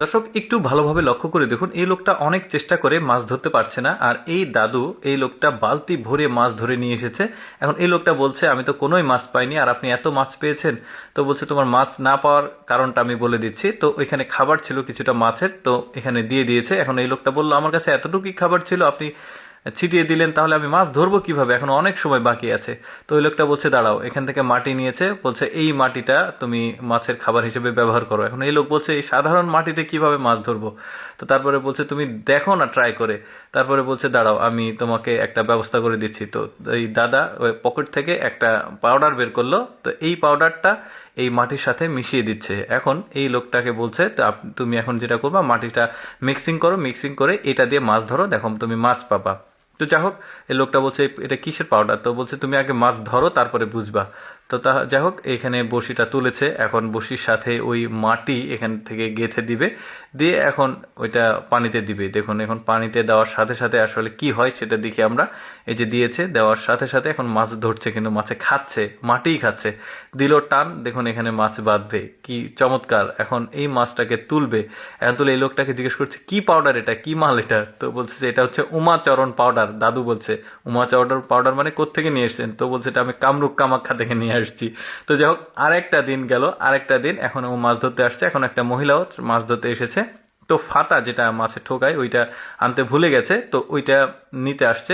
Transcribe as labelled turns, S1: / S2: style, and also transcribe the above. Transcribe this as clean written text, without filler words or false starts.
S1: দর্শক একটু ভালোভাবে লক্ষ্য করে দেখুন, এই লোকটা অনেক চেষ্টা করে মাছ ধরতে পারছে না, আর এই দাদু এই লোকটা বালতি ভরে মাছ ধরে নিয়ে এসেছে। এখন এই লোকটা বলছে আমি তো কোনোই মাছ পাইনি, আর আপনি এত মাছ পেয়েছেন। তো বলছে তোমার মাছ না পাওয়ার কারণটা আমি বলে দিচ্ছি। তো ওইখানে খাবার ছিল কিছুটা মাছের, তো এখানে দিয়ে দিয়েছে। এখন এই লোকটা বললো আমার কাছে এতটুকুই খাবার ছিল, আপনি ছিটিয়ে দিলেন, তাহলে আমি মাছ ধরবো কিভাবে, এখন অনেক সময় বাকি আছে। তো ওই লোকটা বলছে দাঁড়াও, এখান থেকে মাটি নিয়েছে, বলছে এই মাটিটা তুমি মাছের খাবার হিসেবে ব্যবহার করো। এখন এই লোক বলছে এই সাধারণ মাটিতে কিভাবে মাছ ধরবো। তো তারপরে বলছে তুমি দেখো না ট্রাই করে। তারপরে বলছে দাঁড়াও আমি তোমাকে একটা ব্যবস্থা করে দিচ্ছি। তো এই দাদা ওই পকেট থেকে একটা পাউডার বের করলো, তো এই পাউডারটা এই মাটির সাথে মিশিয়ে দিচ্ছে। এখন এই লোকটাকে বলছে তো তুমি এখন যেটা করবা, মাটিটা মিক্সিং করো, মিক্সিং করে এটা দিয়ে মাছ ধরো, দেখো তুমি মাছ পাবা। তো যাই হোক, এই লোকটা বলছে এটা কিসের পাউডার, তো বলছে তুমি আগে মাছ ধরো তারপরে বুঝবা। তো তা যাই হোক, এখানে বড়শিটা তুলেছে, এখন বড়শির সাথে ওই মাটি এখান থেকে গেঁথে দিবে, দিয়ে এখন ওইটা পানিতে দিবে। দেখুন এখন পানিতে দেওয়ার সাথে সাথে আসলে কি হয় সেটা দেখি আমরা। এই যে দিয়েছে, দেওয়ার সাথে সাথে এখন মাছ ধরছে, কিন্তু মাছে খাচ্ছে, মাটিই খাচ্ছে। দিল টান, দেখুন এখানে মাছ বাঁধবে, কি চমৎকার। এখন এই মাছটাকে তুলবে, এখন তুলে এই লোকটাকে জিজ্ঞেস করছে কি পাউডার এটা, কি মাল এটা। তো বলছে যে এটা হচ্ছে উমাচরণ পাউডার। দাদু বলছে উমাচরণ পাউডার মানে কোত্থেকে নিয়ে এসেছেন। তো বলছে এটা আমি কামরূপ কামাখ্যা থেকে নিয়ে আসছি। তো যাই হোক, আরেকটা দিন গেল, আরেকটা দিন, এখন ও মাছ ধরতে আসছে, এখন একটা মহিলাও মাছ ধরতে এসেছে। তো ফাতা যেটা মাছে ঠোকায় ওইটা আনতে ভুলে গেছে, তো ওইটা নিতে আসছে।